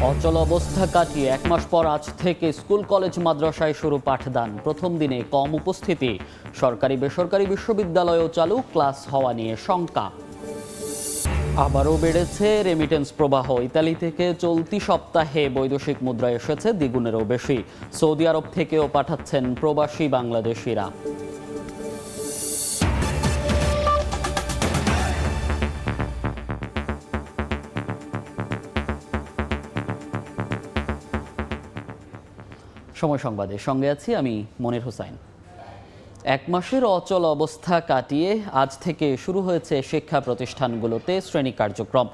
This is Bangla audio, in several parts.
অচল অবস্থা কাটিয়ে এক মাস পর আজ থেকে স্কুল কলেজ মাদ্রাসায় শুরু পাঠদান। প্রথম দিনে কম উপস্থিতি। সরকারি বেসরকারি বিশ্ববিদ্যালয়েও চালু, ক্লাস হওয়া নিয়ে শঙ্কা। আবারও বেড়েছে রেমিটেন্স প্রবাহ। ইতালি থেকে চলতি সপ্তাহে বৈদেশিক মুদ্রা এসেছে দ্বিগুণেরও বেশি। সৌদি আরব থেকেও পাঠাচ্ছেন প্রবাসী বাংলাদেশিরা। সময় সংবাদের সঙ্গে আছি আমি মনির হোসেন। এক মাসের অচল অবস্থা কাটিয়ে আজ থেকে শুরু হয়েছে শিক্ষা প্রতিষ্ঠানগুলোতে শ্রেণী কার্যক্রম।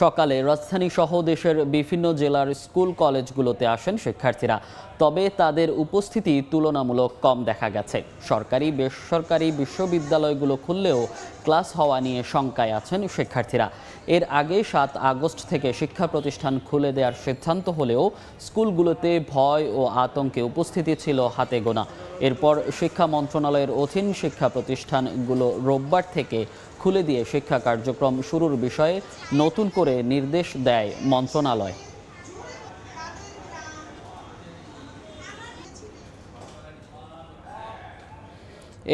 সকালে রাজধানী সহ দেশের বিভিন্ন জেলার স্কুল কলেজগুলোতে আসেন শিক্ষার্থীরা, তবে তাদের উপস্থিতি তুলনামূলক কম দেখা গেছে। সরকারি বেসরকারি বিশ্ববিদ্যালয়গুলো খুললেও ক্লাস হওয়া নিয়ে শঙ্কায় আছেন শিক্ষার্থীরা। এর আগে 7 আগস্ট থেকে শিক্ষা প্রতিষ্ঠান খুলে দেওয়ার সিদ্ধান্ত হলেও স্কুলগুলোতে ভয় ও আতঙ্কে উপস্থিতি ছিল হাতে গোনা। এরপর শিক্ষা মন্ত্রণালয়ের অধীন শিক্ষা প্রতিষ্ঠানগুলো রোববার থেকে খুলে দিয়ে শিক্ষা কার্যক্রম শুরুর বিষয়ে নতুন করে নির্দেশ দেয় মন্ত্রণালয়।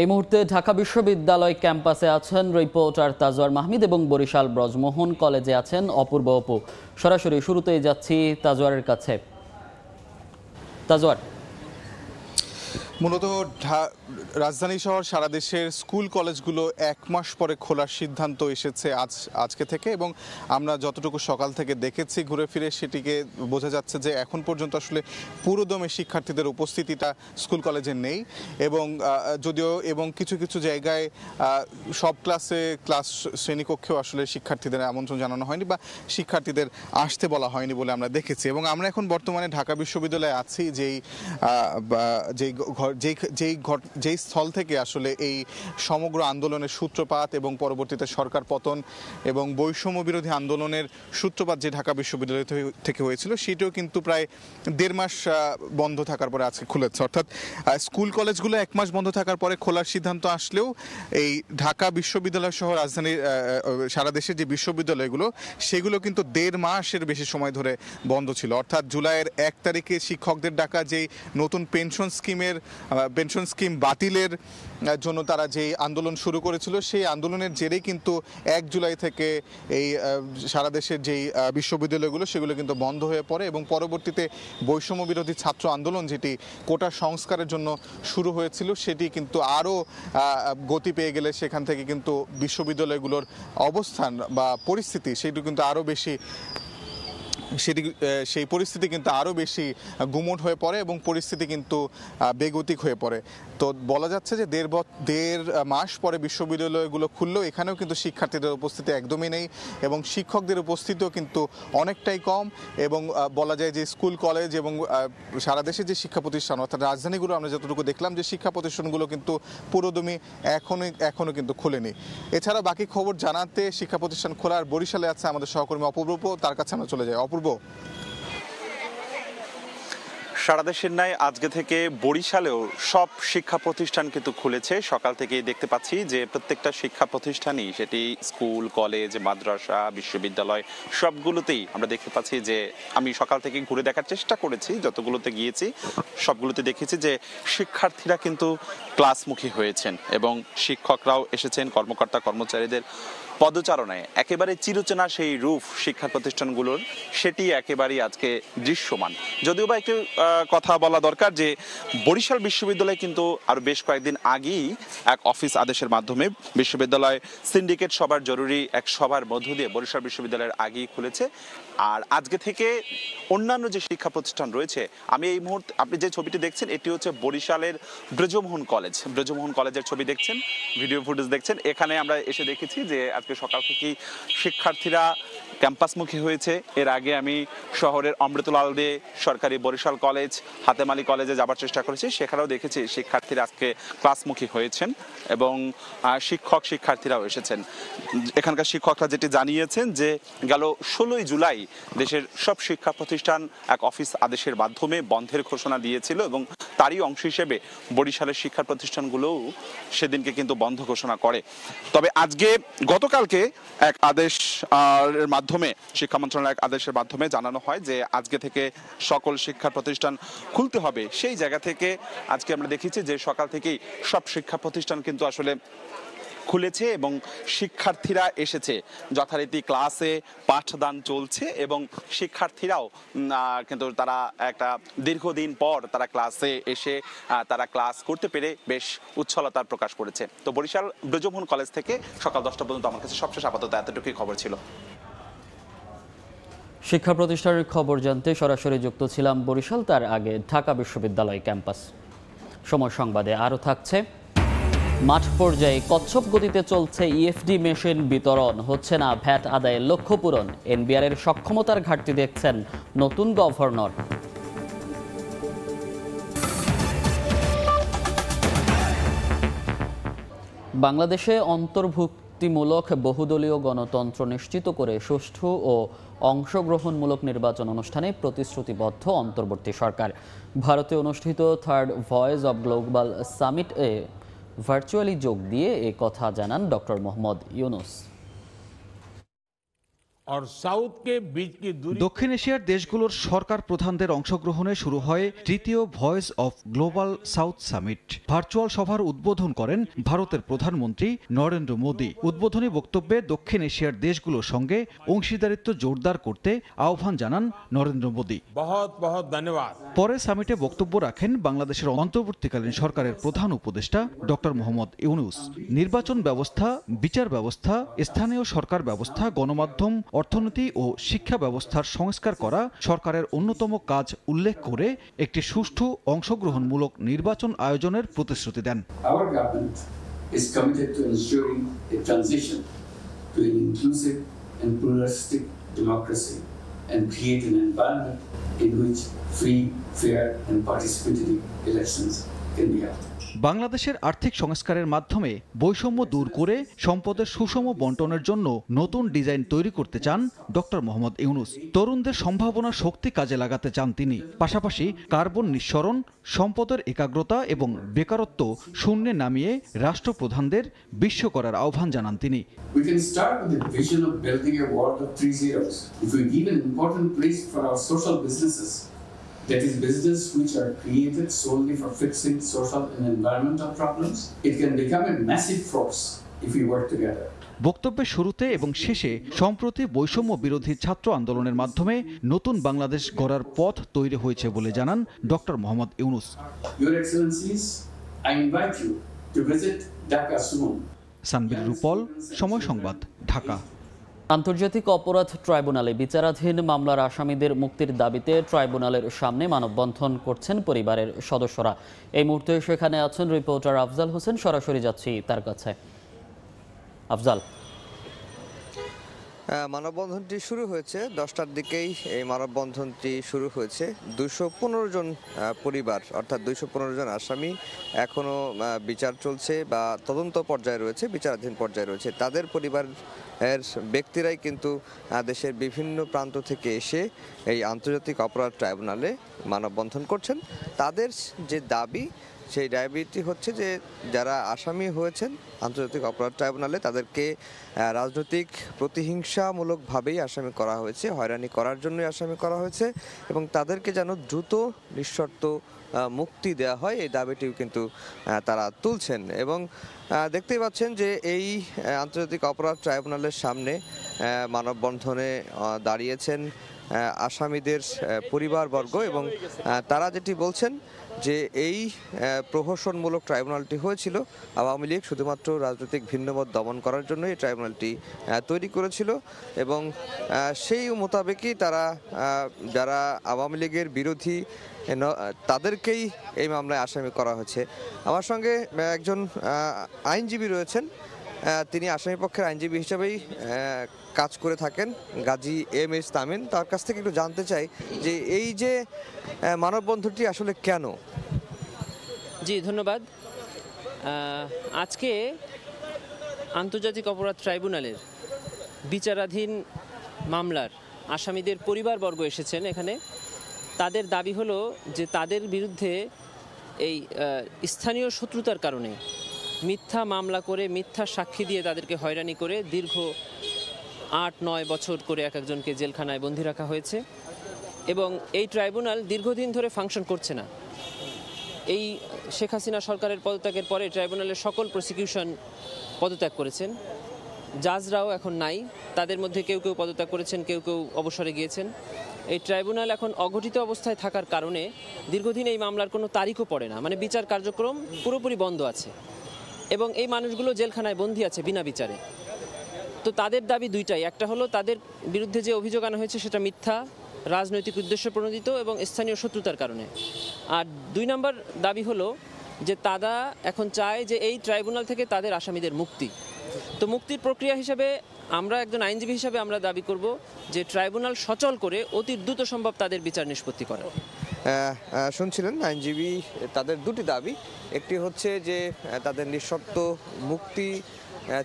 এই মুহূর্তে ঢাকা বিশ্ববিদ্যালয় ক্যাম্পাসে আছেন রিপোর্টার তাজওয়ার মাহমুদ এবং বরিশাল ব্রজমোহন কলেজে আছেন অপূর্ব অপু। সরাসরি শুরুতেই যাচ্ছি তাজওয়ারের কাছে। তাজওয়ার, মূলত রাজধানী শহর সারা দেশের স্কুল কলেজগুলো এক মাস পরে খোলার সিদ্ধান্ত এসেছে আজকে থেকে, এবং আমরা যতটুকু সকাল থেকে দেখেছি ঘুরে ফিরে সেটিকে বোঝা যাচ্ছে যে এখন পর্যন্ত আসলে পুরোদমে শিক্ষার্থীদের উপস্থিতিটা স্কুল কলেজে নেই। এবং কিছু কিছু জায়গায় সব ক্লাস শ্রেণীকক্ষেও আসলে শিক্ষার্থীদের আমন্ত্রণ জানানো হয়নি বা শিক্ষার্থীদের আসতে বলা হয়নি বলে আমরা দেখেছি। এবং আমরা এখন বর্তমানে ঢাকা বিশ্ববিদ্যালয়ে আছি, যেই স্থল থেকে আসলে এই সমগ্র আন্দোলনের সূত্রপাত এবং পরবর্তীতে সরকার পতন এবং বৈষম্য বিরোধী আন্দোলনের সূত্রপাত যে ঢাকা বিশ্ববিদ্যালয় থেকে হয়েছিল, সেটাও কিন্তু প্রায় 1.5 মাস বন্ধ থাকার পরে আজকে খুলেছে। অর্থাৎ স্কুল কলেজগুলো 1 মাস বন্ধ থাকার পরে খোলার সিদ্ধান্ত আসলেও এই ঢাকা বিশ্ববিদ্যালয় সহ রাজধানীর সারা দেশের যে বিশ্ববিদ্যালয়গুলো সেগুলো কিন্তু 1.5 মাসের বেশি সময় ধরে বন্ধ ছিল। অর্থাৎ জুলাইয়ের 1 তারিখে শিক্ষকদের ডাকা যেই নতুন পেনশন স্কিম বাতিলের জন্য তারা যেই আন্দোলন শুরু করেছিল, সেই আন্দোলনের জেরেই কিন্তু 1 জুলাই থেকে এই সারা দেশের যেই বিশ্ববিদ্যালয়গুলো সেগুলো কিন্তু বন্ধ হয়ে পড়ে। এবং পরবর্তীতে বৈষম্য বিরোধী ছাত্র আন্দোলন যেটি কোটা সংস্কারের জন্য শুরু হয়েছিল, সেটি কিন্তু আরও গতি পেয়ে গেলে সেখান থেকে কিন্তু বিশ্ববিদ্যালয়গুলোর অবস্থান বা পরিস্থিতি সেই পরিস্থিতি কিন্তু আরও বেশি গুমোট হয়ে পড়ে এবং পরিস্থিতি কিন্তু বেগতিক হয়ে পড়ে। তো বলা যাচ্ছে যে 1.5 মাস পরে বিশ্ববিদ্যালয়গুলো খুললেও এখানেও কিন্তু শিক্ষার্থীদের উপস্থিতি একদমই নেই এবং শিক্ষকদের উপস্থিতিও কিন্তু অনেকটাই কম। এবং বলা যায় যে স্কুল কলেজ এবং সারা দেশে যে শিক্ষা প্রতিষ্ঠান অর্থাৎ রাজধানীগুলো আমরা যতটুকু দেখলাম যে শিক্ষা প্রতিষ্ঠানগুলো কিন্তু পুরোদমই এখনো কিন্তু খুলেনি। এছাড়া বাকি খবর জানাতে শিক্ষা প্রতিষ্ঠান খোলার বরিশালে আছে আমাদের সহকর্মী অপূর্ব, তার কাছে আমরা চলে যাই। অপূর্ব, সারা দেশের ন্যায় আজকে থেকে বরিশালেও সব শিক্ষা প্রতিষ্ঠান কিন্তু খুলেছে। সকাল থেকেই দেখতে পাচ্ছি যে প্রত্যেকটা শিক্ষা প্রতিষ্ঠানই, সেটি স্কুল কলেজ মাদ্রাসা বিশ্ববিদ্যালয়, সবগুলোতেই আমরা দেখতে পাচ্ছি যে আমি সকাল থেকে ঘুরে দেখার চেষ্টা করেছি, যতগুলোতে গিয়েছি সবগুলোতে দেখেছি যে শিক্ষার্থীরা কিন্তু ক্লাসমুখী হয়েছেন এবং শিক্ষকরাও এসেছেন কর্মকর্তা কর্মচারীদের পদচারণায়। একেবারে চিরচেনা সেই রূপ শিক্ষা প্রতিষ্ঠানগুলোর, সেটি একেবারেই আজকে দৃশ্যমান। যদিও বা একটু কথা বলা দরকার যে বরিশাল বিশ্ববিদ্যালয় কিন্তু আরো বেশ কয়েকদিন আগেই এক অফিস আদেশের মাধ্যমে বিশ্ববিদ্যালয় সিন্ডিকেট সভার জরুরি এক সভার মধ্য দিয়ে বরিশাল বিশ্ববিদ্যালয়ের আগেই খুলেছে। আর আজকে থেকে অন্যান্য যে শিক্ষা প্রতিষ্ঠান রয়েছে, আমি এই মুহূর্তে আপনি যে ছবিটি দেখছেন এটি হচ্ছে বরিশালের ব্রজমোহন কলেজের ছবি দেখছেন, ভিডিও ফুটেজ দেখছেন। এখানে আমরা এসে দেখেছি যে আজকে সকাল থেকেই শিক্ষার্থীরা ক্যাম্পাসমুখী হয়েছে। এর আগে আমি শহরের অমৃতলাল দে সরকারি বরিশাল কলেজ, হাতেম আলী কলেজে যাবার চেষ্টা করেছি, সেখানেও দেখেছি শিক্ষার্থীরা আজকে ক্লাসমুখী হয়েছেন এবং শিক্ষার্থীরাও এসেছেন। এখানকার শিক্ষকরা যেটি জানিয়েছেন যে গেল 16ই জুলাই দেশের সব শিক্ষা প্রতিষ্ঠান এক অফিস আদেশের মাধ্যমে বন্ধের ঘোষণা দিয়েছিল এবং তারই অংশ হিসেবে বরিশালের শিক্ষা প্রতিষ্ঠানগুলোও সেদিনকে কিন্তু বন্ধ ঘোষণা করে। তবে আজকে গতকালকে এক আদেশ এর মাধ্যমে শিক্ষা মন্ত্রণালয়ের আদেশের মাধ্যমে জানানো হয় যে আজকে থেকে সকল শিক্ষা প্রতিষ্ঠান খুলতে হবে। সেই জায়গা থেকে আজকে আমরা দেখেছি যে সকাল থেকেই সব শিক্ষা প্রতিষ্ঠান কিন্তু আসলে খুলেছে এবং শিক্ষার্থীরা এসেছে, যথারীতি ক্লাসে পাঠদান চলছে এবং শিক্ষার্থীরাও কিন্তু তারা একটা দীর্ঘদিন পর তারা ক্লাসে এসে তারা ক্লাস করতে পেরে বেশ উচ্ছলতার প্রকাশ করেছে। তো বরিশাল ব্রজমোহন কলেজ থেকে সকাল 10টা পর্যন্ত আমার কাছে সবশেষ আপাতত এতটুকুই খবর ছিল। শিক্ষা প্রতিষ্ঠানের খবর জানতে সরাসরি যুক্ত ছিলাম বরিশাল, তার আগে ঢাকা বিশ্ববিদ্যালয় ক্যাম্পাস। সময় সংবাদে আরও থাকছে, মাঠ পর্যায়ে কচ্ছপ গতিতে চলছে ইএফডি মেশিন বিতরণ, হচ্ছে না ভ্যাট আদায়ের লক্ষ্য পূরণ, এনবিআর এর সক্ষমতার ঘাটতি দেখছেন নতুন গভর্নর। বাংলাদেশে অন্তর্ভুক্তিমূলক বহুদলীয় গণতন্ত্র নিশ্চিত করে সুষ্ঠু ও অংশগ্রহণমূলক নির্বাচন অনুষ্ঠানে প্রতিশ্রুতিবদ্ধ অন্তর্বর্তী সরকার। ভারতে অনুষ্ঠিত third voice of global summit A virtually যোগ দিয়ে এ কথা জানান ডক্টর মোহাম্মদ ইউনুস। দক্ষিণ এশিয়ার দেশগুলোর সরকার প্রধানদের অংশগ্রহণে শুরু হয় তৃতীয় voice of global south summit. Virtual সভার উদ্বোধন করেন ভারতের প্রধানমন্ত্রী নরেন্দ্র মোদী। উদ্বোধনী বক্তব্যে দক্ষিণ এশিয়ার দেশগুলোর সঙ্গে অংশীদারিত্ব জোরদার করতে আহ্বান জানান নরেন্দ্র মোদী। পরে সামিটে বক্তব্য রাখেন বাংলাদেশের অন্তর্বর্তীকালীন সরকারের প্রধান উপদেষ্টা ডক্টর মোহাম্মদ ইউনুস। নির্বাচন ব্যবস্থা, বিচার ব্যবস্থা, স্থানীয় সরকার ব্যবস্থা, গণমাধ্যম, অর্থনীতি ও শিক্ষা ব্যবস্থার সংস্কার করা সরকারের অন্যতম কাজ উল্লেখ করে একটি সুষ্ঠু অংশগ্রহণমূলক নির্বাচন আয়োজনের প্রতিশ্রুতি দেন। Our government is committed to ensuring a transition to an inclusive and pluralistic democracy and create an environment in which free, fair and participatory elections can be held. বাংলাদেশের আর্থিক সংস্কারের মাধ্যমে বৈষম্য দূর করে সম্পদের সুষম বন্টনের জন্য নতুন ডিজাইন তৈরি করতে চান ডক্টর মোহাম্মদ ইউনুস। তরুণদের সম্ভাবনা শক্তি কাজে লাগাতে চান তিনি। পাশাপাশি কার্বন নিঃসরণ, সম্পদের একাগ্রতা এবং বেকারত্ব শূন্যে নামিয়ে রাষ্ট্রপ্রধানদের বিশ্ব করার আহ্বান জানান তিনি। We can start with the vision of building a world of 3 zeros. If we give an important place for our social businesses, that is business which are created solely for fixing social and environmental problems, it can become a massive force if we work together. বক্তব্যের শুরুতে এবং শেষে সম্প্রতি বৈষম্য বিরোধী ছাত্র আন্দোলনের মাধ্যমে নতুন বাংলাদেশ গড়ার পথ তৈরি হয়েছে বলে জানান doctor Mohammad Yunus. Your Excellencies, I invite you to visit Dhaka soon. সানবির রূপল, সময় সংবাদ, ঢাকা। আন্তর্জাতিক অপরাধ ট্রাইব্যুনালে বিচারাধীন মামলার আসামিদের মুক্তির দাবিতে ট্রাইব্যুনালের সামনে মানববন্ধন করছেন পরিবারের সদস্যরা। এই মুহূর্তে সেখানে আছেন রিপোর্টার আফজাল হোসেন, সরাসরি যাচ্ছি তার কাছে। আফজাল, মানববন্ধনটি শুরু হয়েছে 10টার দিকেই। এই মানববন্ধনটি শুরু হয়েছে। 215 জন পরিবার, অর্থাৎ 215 জন আসামি এখনও বিচার চলছে বা তদন্ত পর্যায়ে রয়েছে, বিচারাধীন পর্যায়ে রয়েছে। তাদের পরিবারের ব্যক্তিরাই কিন্তু দেশের বিভিন্ন প্রান্ত থেকে এসে এই আন্তর্জাতিক অপরাধ ট্রাইব্যুনালে মানববন্ধন করছেন। তাদের যে দাবি, সেই দাবিটি হচ্ছে যে যারা আসামি হয়েছেন আন্তর্জাতিক অপরাধ ট্রাইব্যুনালে তাদেরকে রাজনৈতিক প্রতিহিংসামূলকভাবেই আসামি করা হয়েছে, হয়রানি করার জন্যই আসামি করা হয়েছে এবং তাদেরকে যেন দ্রুত নিঃশর্ত মুক্তি দেওয়া হয়, এই দাবিটিও কিন্তু তারা তুলছেন। এবং দেখতেই পাচ্ছেন যে এই আন্তর্জাতিক অপরাধ ট্রাইব্যুনালের সামনে মানববন্ধনে দাঁড়িয়েছেন আসামিদের পরিবারবর্গ এবং তারা যেটি বলছেন যে এই প্রহসনমূলক ট্রাইব্যুনালটি হয়েছিল আওয়ামী লীগ শুধুমাত্র রাজনৈতিক ভিন্নমত দমন করার জন্য এই ট্রাইব্যুনালটি তৈরি করেছিল এবং সেই মোতাবেকই তারা যারা আওয়ামী লীগের বিরোধী তাদেরকেই এই মামলায় আসামি করা হয়েছে। আমার সঙ্গে একজন আইনজীবী রয়েছেন, তিনি আসামিপক্ষের আইনজীবী হিসেবেই কাজ করে থাকেন, গাজী এম.এস. তামিন। তার কাছ থেকে একটু জানতে চাই যে এই যে মানববন্ধনটি আসলে কেন? জি ধন্যবাদ। আজকে আন্তর্জাতিক অপরাধ ট্রাইব্যুনালের বিচারাধীন মামলার আসামিদের পরিবারবর্গ এসেছেন এখানে। তাদের দাবি হলো যে তাদের বিরুদ্ধে এই স্থানীয় শত্রুতার কারণে মিথ্যা মামলা করে মিথ্যা সাক্ষী দিয়ে তাদেরকে হয়রানি করে দীর্ঘ 8-9 বছর করে এক একজনকে জেলখানায় বন্দী রাখা হয়েছে এবং এই ট্রাইব্যুনাল দীর্ঘদিন ধরে ফাংশন করছে না। এই শেখ হাসিনা সরকারের পদত্যাগের পরে ট্রাইব্যুনালের সকল প্রসিকিউশন পদত্যাগ করেছেন, জাজরাও এখন নাই, তাদের মধ্যে কেউ কেউ পদত্যাগ করেছেন, কেউ কেউ অবসরে গিয়েছেন। এই ট্রাইব্যুনাল এখন অঘটিত অবস্থায় থাকার কারণে দীর্ঘদিন এই মামলার কোনো তারিখও পড়ে না, মানে বিচার কার্যক্রম পুরোপুরি বন্ধ আছে এবং এই মানুষগুলো জেলখানায় বন্দী আছে বিনা বিচারে। তো তাদের দাবি দুইটাই, একটা হলো তাদের বিরুদ্ধে যে অভিযোগ আনা হয়েছে সেটা মিথ্যা, রাজনৈতিক উদ্দেশ্য প্রণোদিত এবং স্থানীয় শত্রুতার কারণে। আর 2 নম্বর দাবি হলো যে তারা এখন চায় যে এই ট্রাইব্যুনাল থেকে তাদের আসামিদের মুক্তি। তো মুক্তির প্রক্রিয়া হিসেবে আমরা একজন আইনজীবী হিসাবে আমরা দাবি করব যে ট্রাইব্যুনাল সচল করে অতি দ্রুত সম্ভব তাদের বিচার নিষ্পত্তি করা। শুনছিলেন আইনজীবী, তাদের দুটি দাবি, একটি হচ্ছে যে তাদের নিঃশর্ত মুক্তি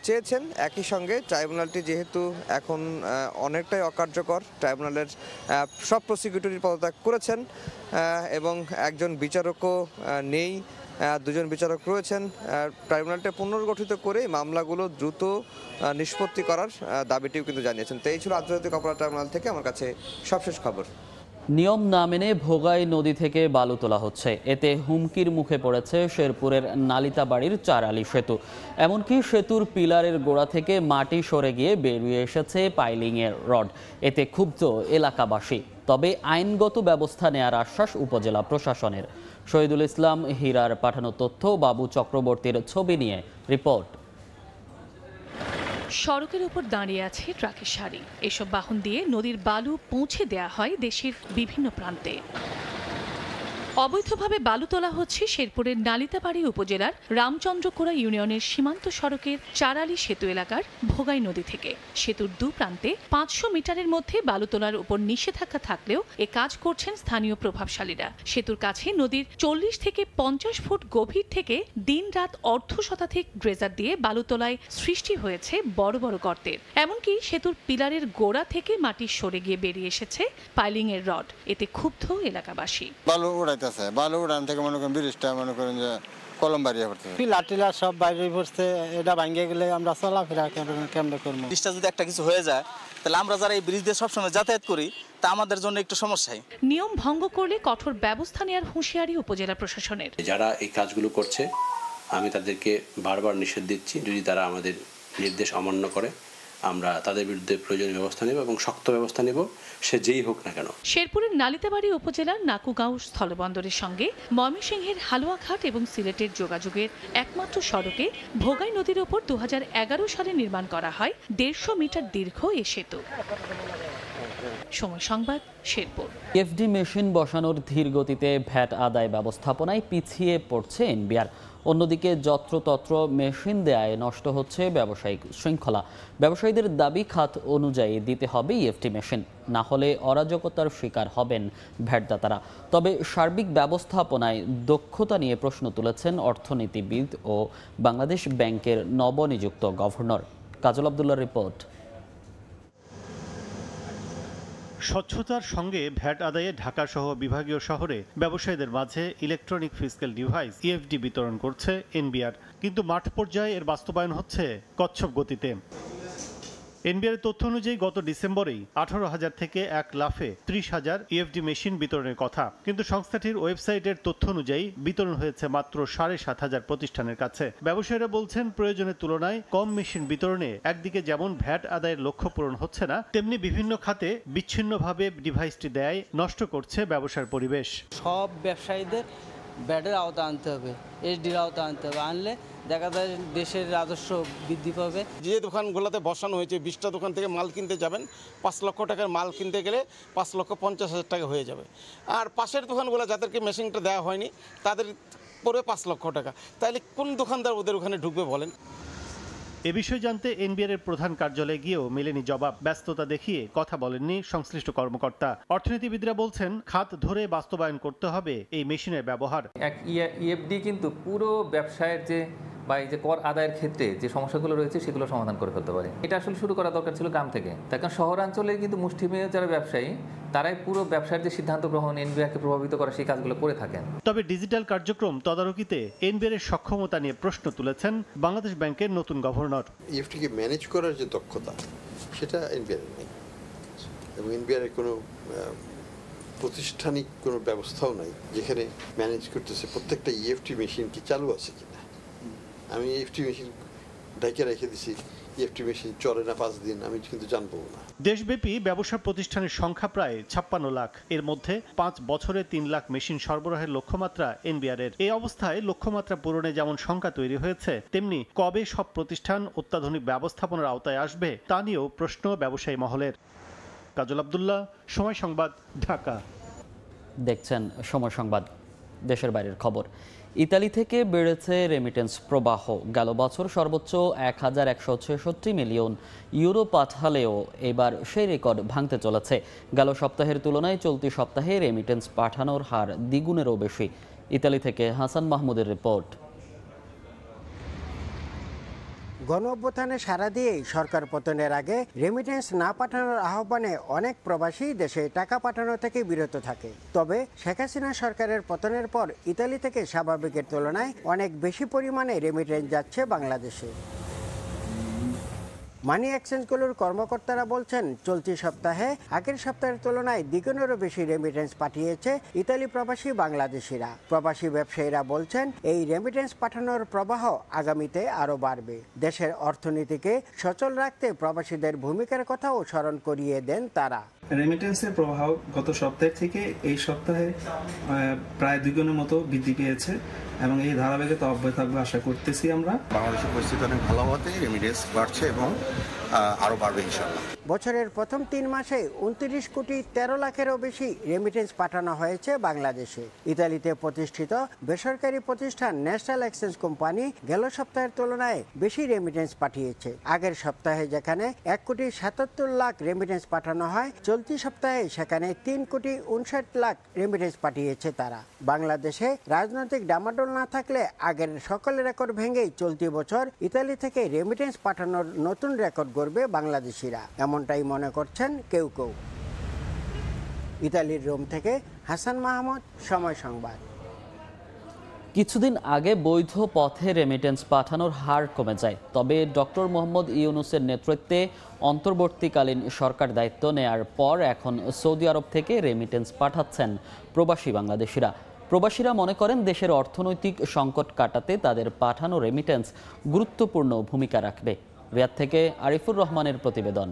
চেয়েছেন, একই সঙ্গে ট্রাইব্যুনালটি যেহেতু এখন অনেকটাই অকার্যকর, ট্রাইব্যুনালের সব প্রসিকিউটরই পদত্যাগ করেছেন এবং একজন বিচারকও নেই, 2 জন বিচারক রয়েছেন, ট্রাইব্যুনালটা পুনর্গঠিত করে মামলাগুলো দ্রুত নিষ্পত্তি করার দাবিটিও কিন্তু জানিয়েছেন। তো এই ছিল আন্তর্জাতিক অপরাধ ট্রাইব্যুনাল থেকে আমার কাছে সবশেষ খবর। নিয়ম না মেনে ভোগাই নদী থেকে বালু তোলা হচ্ছে, এতে হুমকির মুখে পড়েছে শেরপুরের নালিতাবাড়ির চারালি সেতু। এমনকি সেতুর পিলারের গোড়া থেকে মাটি সরে গিয়ে বেরিয়ে এসেছে পাইলিংয়ের রড। এতে ক্ষুব্ধ এলাকাবাসী, তবে আইনগত ব্যবস্থা নেয়ার আশ্বাস উপজেলা প্রশাসনের। শহীদুল ইসলাম হীরার পাঠানো তথ্য, বাবু চক্রবর্তীর ছবি নিয়ে রিপোর্ট। সড়কের উপর দাঁড়িয়ে আছে ট্রাকের সারি। এসব বাহন দিয়ে নদীর বালু পৌঁছে দেয়া হয় দেশের বিভিন্ন প্রান্তে। অবৈধভাবে বালু তোলা হচ্ছে শেরপুরের নালিতাবাড়ি উপজেলার রামচন্দ্রকোড়া ইউনিয়নের সীমান্ত সড়কের চারালি সেতু এলাকার ভোগাই নদী থেকে। সেতুর 2 প্রান্তে 500 মিটারের মধ্যে বালু তোলার উপর নিষেধাজ্ঞা থাকলেও এ কাজ করছেন স্থানীয় প্রভাবশালীরা। সেতুর কাছে নদীর 40 থেকে 50 ফুট গভীর থেকে দিন-রাত অর্ধশতাধিক ড্রেজার দিয়ে বালু তোলায় সৃষ্টি হয়েছে বড় বড় গর্তের। এমনকি সেতুর পিলারের গোড়া থেকে মাটি সরে গিয়ে বেরিয়ে এসেছে পাইলিংয়ের রড। এতে ক্ষুব্ধ এলাকাবাসী। বালু উড়ান থেকে মনে করেন ব্রিজটা মনে করেন যে কলম বাড়িয়ে পড়ছে, পিলার টিলার সব বাইরে পড়ছে, এটা ভাঙিয়ে গেলে আমরা চলাফেরা কেমনে করবো? ব্রিজটা যদি একটা কিছু হয়ে যায় তাহলে আমরা যারা এই ব্রিজ দিয়ে সবসময় যাতায়াত করি তা আমাদের জন্য একটু সমস্যাই। নিয়ম ভঙ্গ করলে কঠোর ব্যবস্থা নেওয়ার হুঁশিয়ারি উপজেলা প্রশাসনের। যারা এই কাজগুলো করছে আমি তাদেরকে বারবার নিষেধ দিচ্ছি, যদি তারা আমাদের নির্দেশ অমান্য করে আমরা তাদের বিরুদ্ধে প্রয়োজনীয় ব্যবস্থা নেব এবং শক্ত ব্যবস্থা নেব, সে যেই হোক না কেন। শেরপুরের নালিতাবাড়ি উপজেলার নাকুগাঁও স্থলবন্দরের সঙ্গে ময়মনসিংহের হালুয়াঘাট এবং সিলেটের যোগাযোগের একমাত্র সড়কে ভোগাই নদীর ওপর 2011 সালে নির্মাণ করা হয় 150 মিটার দীর্ঘ এ সেতু। সময় সংবাদ, শেরপুর। এফডি মেশিন বসানোর ধীর গতিতে ভ্যাট আদায় ব্যবস্থাপনায় পিছিয়ে পড়ছে এনবিআর। অন্যদিকে যত্রতত্র মেশিন দেয়ায় নষ্ট হচ্ছে ব্যবসায়িক শৃঙ্খলা। ব্যবসায়ীদের দাবি খাত অনুযায়ী দিতে হবে ইএফটি মেশিন, না হলে অরাজকতার শিকার হবেন ভ্যাটদাতারা। তবে সার্বিক ব্যবস্থাপনায় দক্ষতা নিয়ে প্রশ্ন তুলেছেন অর্থনীতিবিদ ও বাংলাদেশ ব্যাংকের নবনিযুক্ত গভর্নর। কাজল আব্দুল্লাহর রিপোর্ট। স্বচ্ছতার সঙ্গে ভ্যাট আদায়ে ঢাকাসহ বিভাগীয় শহরে ব্যবসায়ীদের মাঝে ইলেকট্রনিক ফিসক্যাল ডিভাইস ইএফডি বিতরণ করছে এনবিআর, কিন্তু মাঠ পর্যায়ে এর বাস্তবায়ন হচ্ছে কচ্ছপ গতিতে। এনবিআর তথ্য অনুযায়ী গত ডিসেম্বরেই 18,000 থেকে 1 লাফে 30,000 ইএফডি মেশিন বিতরণের কথা, কিন্তু সংস্থাটির ওয়েবসাইটের তথ্য অনুযায়ী বিতরণ হয়েছে মাত্র 7,500 প্রতিষ্ঠানের কাছে। ব্যবসায়ীরা বলছেন প্রয়োজনের তুলনায় কম মেশিন বিতরণে একদিকে যেমন ভ্যাট আদায়ের লক্ষ্য পূরণ হচ্ছে না, তেমনি বিভিন্ন খাতে বিচ্ছিন্নভাবে ডিভাইসটি দেয় নষ্ট করছে ব্যবসার পরিবেশ। সব ব্যবসায়ীদের ভ্যাটের আওতা আনতে হবে, এসডির আওতা আনতে হবে, আনলে দেখা যায় দেশের রাজস্ব বৃদ্ধি পাবে। যে দোকানগুলোতে বসানো হয়েছে 20টা দোকান থেকে মাল কিনতে যাবেন, 5 লক্ষ টাকার মাল কিনতে গেলে 5,50,000 টাকা হয়ে যাবে। আর পাশের দোকানগুলো যাদেরকে মেশিনটা দেওয়া হয়নি তাদের পরে 5 লক্ষ টাকা। তাহলে কোন দোকানদার ওদের ওখানে ঢুকবে বলেন? এ বিষয়ে জানতে এনবিআর এর প্রধান কার্যালয়ে গিয়েও মেলেনি জবাব। ব্যস্ততা দেখিয়ে কথা বলেননি সংশ্লিষ্ট কর্মকর্তা। অর্থনীতিবিদরা বলছেন খাত ধরে বাস্তবায়ন করতে হবে এই মেশিনের ব্যবহার। এক ইএফডি কিন্তু পুরো ব্যবসায়ের যে বা এই যে কর আদায়ের ক্ষেত্রে যে সমস্যাগুলো রয়েছে সেগুলো সমাধান করে ফেলতে পারে। এটা আসলে শুরু করা দরকার ছিল গ্রাম থেকে। তার কারণ শহরাঞ্চলে কিন্তু মুষ্টিমেয় যারা ব্যবসায়ী তারাই পুরো ব্যবসার যে সিদ্ধান্ত গ্রহণ এনবিআরকে প্রভাবিত করা সেই কাজগুলো করে থাকেন। তবে ডিজিটাল কার্যক্রম তদারকিতে এনবিআর এর সক্ষমতা নিয়ে প্রশ্ন তুলেছেন বাংলাদেশ ব্যাংকের নতুন গভর্নর। ইএফটিকে ম্যানেজ করার যে দক্ষতা সেটা এনবিআর নেই এবং এনবিআর এর কোনো প্রতিষ্ঠানিক কোনো ব্যবস্থাও নাই যেখানে ম্যানেজ করতেছে প্রত্যেকটা ইএফটি মেশিন কি চালু আছে কিনা। আমি ইএফটি মেশিন ঢাকে রেখে দিছি, ইএফটি মেশিন চলে না 5 দিন, আমি কিন্তু জানবো না। দেশব্যাপী ব্যবসা প্রতিষ্ঠানের সংখ্যা প্রায় 56 লাখ। এর মধ্যে 5 বছরে 3 লাখ মেশিন সরবরাহের লক্ষ্যমাত্রা এনবিআর এর। এই অবস্থায় লক্ষ্যমাত্রা পূরণে যেমন শঙ্কা তৈরি হয়েছে, তেমনি কবে সব প্রতিষ্ঠান অত্যাধুনিক ব্যবস্থাপনার আওতায় আসবে তা নিয়েও প্রশ্ন ব্যবসায়ী মহলের। কাজল আব্দুল্লাহ, সময় সংবাদ, ঢাকা। দেখছেন সময় সংবাদ। দেশের বাইরের খবর। ইতালি থেকে বেড়েছে রেমিটেন্স প্রবাহ। গেল বছর সর্বোচ্চ 1166 মিলিয়ন ইউরো পাঠালেও এবার সেই রেকর্ড ভাঙতে চলেছে। গেল সপ্তাহের তুলনায় চলতি সপ্তাহে রেমিটেন্স পাঠানোর হার দ্বিগুণেরও বেশি। ইতালি থেকে হাসান মাহমুদের রিপোর্ট। গণঅভ্যুত্থানে সাড়া দিয়েই সরকার পতনের আগে রেমিটেন্স না পাঠানোর আহ্বানে অনেক প্রবাসী দেশে টাকা পাঠানো থেকে বিরত থাকে। তবে শেখ হাসিনা সরকারের পতনের পর ইতালি থেকে স্বাভাবিকের তুলনায় অনেক বেশি পরিমাণে রেমিটেন্স যাচ্ছে বাংলাদেশে। মানি এক্সচেঞ্জগুলোর কর্মকর্তারা বলছেন, চলতি সপ্তাহে আগের সপ্তাহের তুলনায় দ্বিগুণেরও বেশি রেমিটেন্স পাঠিয়েছে ইতালি প্রবাসী বাংলাদেশিরা। প্রবাসী ব্যবসায়ীরা বলছেন, এই রেমিটেন্স পাঠানোর প্রবাহ আগামীতে আরও বাড়বে। দেশের অর্থনীতিকে সচল রাখতে প্রবাসীদের ভূমিকার কথাও স্মরণ করিয়ে দেন তারা। রেমিটেন্সের প্রবাহ গত সপ্তাহ থেকে এই সপ্তাহে প্রায় দ্বিগুণের মতো বৃদ্ধি পেয়েছে এবং এই ধারাবাহিকতা অব্যাহত থাকবে আশা করতেছি আমরা। বাংলাদেশের পরিস্থিতি অনেক ভালো হওয়াতে রেমিটেন্স বাড়ছে এবং আরও বাড়বে ইনশাআল্লাহ। বছরের প্রথম 3 মাসে 29 কোটি 13 লাখেরও বেশি রেমিটেন্স পাঠানো হয়েছে বাংলাদেশে। ইতালিতে প্রতিষ্ঠিত বেসরকারি প্রতিষ্ঠান ন্যাশনাল এক্সচেঞ্জ কোম্পানি গেল সপ্তাহের তুলনায় বেশি রেমিটেন্স পাঠিয়েছে। আগের সপ্তাহে যেখানে 1 কোটি 77 লাখ রেমিটেন্স পাঠানো হয়, চলতি সপ্তাহে সেখানে 3 কোটি 59 লাখ রেমিটেন্স পাঠিয়েছে তারা। বাংলাদেশে রাজনৈতিক ডামাডোল না থাকলে আগের সকল রেকর্ড ভেঙেই চলতি বছর ইতালি থেকে রেমিটেন্স পাঠানোর নতুন রেকর্ড গড়বে বাংলাদেশিরা, এমনটাই মনে করছেন কেউ কেউ। ইতালির রোম থেকে হাসান মাহমুদ, সময় সংবাদ। কিছুদিন আগে বৈধ পথে রেমিটেন্স পাঠানোর হার কমে যায়। তবে ডক্টর মোহাম্মদ ইউনূসের নেতৃত্বে অন্তর্বর্তীকালীন সরকার দায়িত্ব নেয়ার পর এখন সৌদি আরব থেকে রেমিটেন্স পাঠাচ্ছেন প্রবাসী বাংলাদেশিরা। প্রবাসীরা মনে করেন, দেশের অর্থনৈতিক সংকট কাটাতে তাদের পাঠানো রেমিটেন্স গুরুত্বপূর্ণ ভূমিকা রাখবে। রিয়াদ থেকে আরিফুর রহমানের প্রতিবেদন।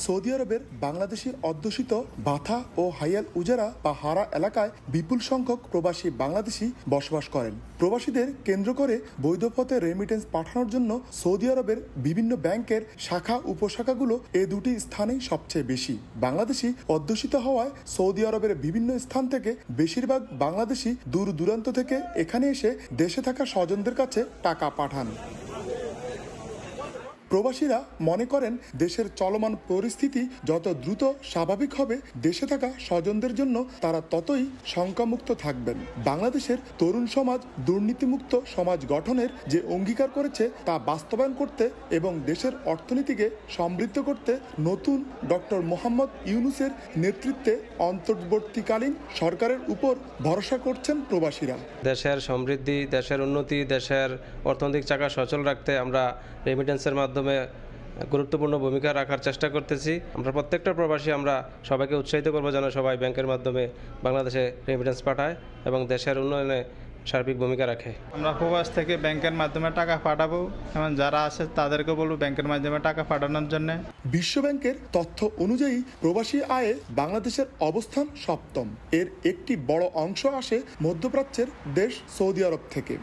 সৌদি আরবের বাংলাদেশি অধ্যুষিত বাথা ও হাইয়াল উজারা বা হারা এলাকায় বিপুল সংখ্যক প্রবাসী বাংলাদেশি বসবাস করেন। প্রবাসীদের কেন্দ্র করে বৈধ পথে রেমিটেন্স পাঠানোর জন্য সৌদি আরবের বিভিন্ন ব্যাংকের শাখা উপশাখাগুলো এ দুটি স্থানেই সবচেয়ে বেশি। বাংলাদেশি অধ্যুষিত হওয়ায় সৌদি আরবের বিভিন্ন স্থান থেকে বেশিরভাগ বাংলাদেশি দূর দূরান্ত থেকে এখানে এসে দেশে থাকা স্বজনদের কাছে টাকা পাঠান। প্রবাসীরা মনে করেন, দেশের চলমান পরিস্থিতি যত দ্রুত স্বাভাবিক হবে, দেশে থাকা স্বজনদের জন্য তারা ততই শঙ্কামুক্ত থাকবেন। বাংলাদেশের তরুণ সমাজ দুর্নীতিমুক্ত সমাজ গঠনের যে অঙ্গীকার করেছে তা বাস্তবায়ন করতে এবং দেশের অর্থনীতিকে সমৃদ্ধ করতে নতুন ডক্টর মোহাম্মদ ইউনূসের নেতৃত্বে অন্তর্বর্তীকালীন সরকারের উপর ভরসা করছেন প্রবাসীরা। দেশের সমৃদ্ধি, দেশের উন্নতি, দেশের অর্থনৈতিক চাকা সচল রাখতে আমরা রেমিটেন্সের মাধ্যমে গুরুত্বপূর্ণ ভূমিকা রাখার চেষ্টা করতেছি। আমরা প্রত্যেকটা প্রবাসী আমরা সবাইকে উৎসাহিত করবো যেন সবাই ব্যাংকের মাধ্যমে বাংলাদেশে রেমিটেন্স পাঠায় এবং দেশের উন্নয়নে সার্বিক ভূমিকা রাখে। আমরা প্রবাস থেকে ব্যাংকের মাধ্যমে টাকা পাঠাবো এবং যারা আছে তাদেরকে বলবো ব্যাংকের মাধ্যমে টাকা পাঠানোর জন্য। বিশ্ব ব্যাংকের তথ্য অনুযায়ী প্রবাসী আয়ে বাংলাদেশের অবস্থান 7ম। এর একটি বড় অংশ আসে মধ্যপ্রাচ্যের দেশ সৌদি আরব থেকে।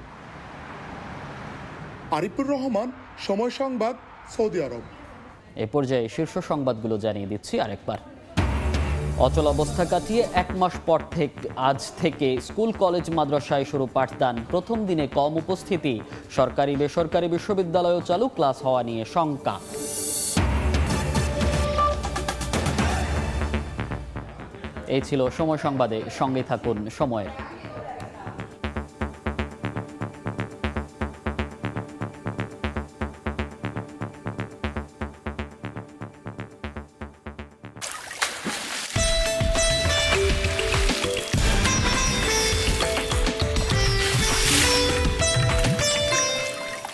আরিফুর রহমান, সময় সংবাদ, সৌদি আরব। এ পর্যায়ে শীর্ষ সংবাদগুলো জানিয়ে দিচ্ছি আরেকবার। অচল অবস্থা কাটিয়ে 1 মাস পর থেকে আজ থেকে স্কুল কলেজ মাদ্রাসায় শুরু পাঠদান। প্রথম দিনে কম উপস্থিতি, সরকারি বেসরকারি বিশ্ববিদ্যালয়েও চালু, ক্লাস হওয়া নিয়ে শঙ্কা। এই ছিল সময় সংবাদে, সঙ্গে থাকুন সময়ের।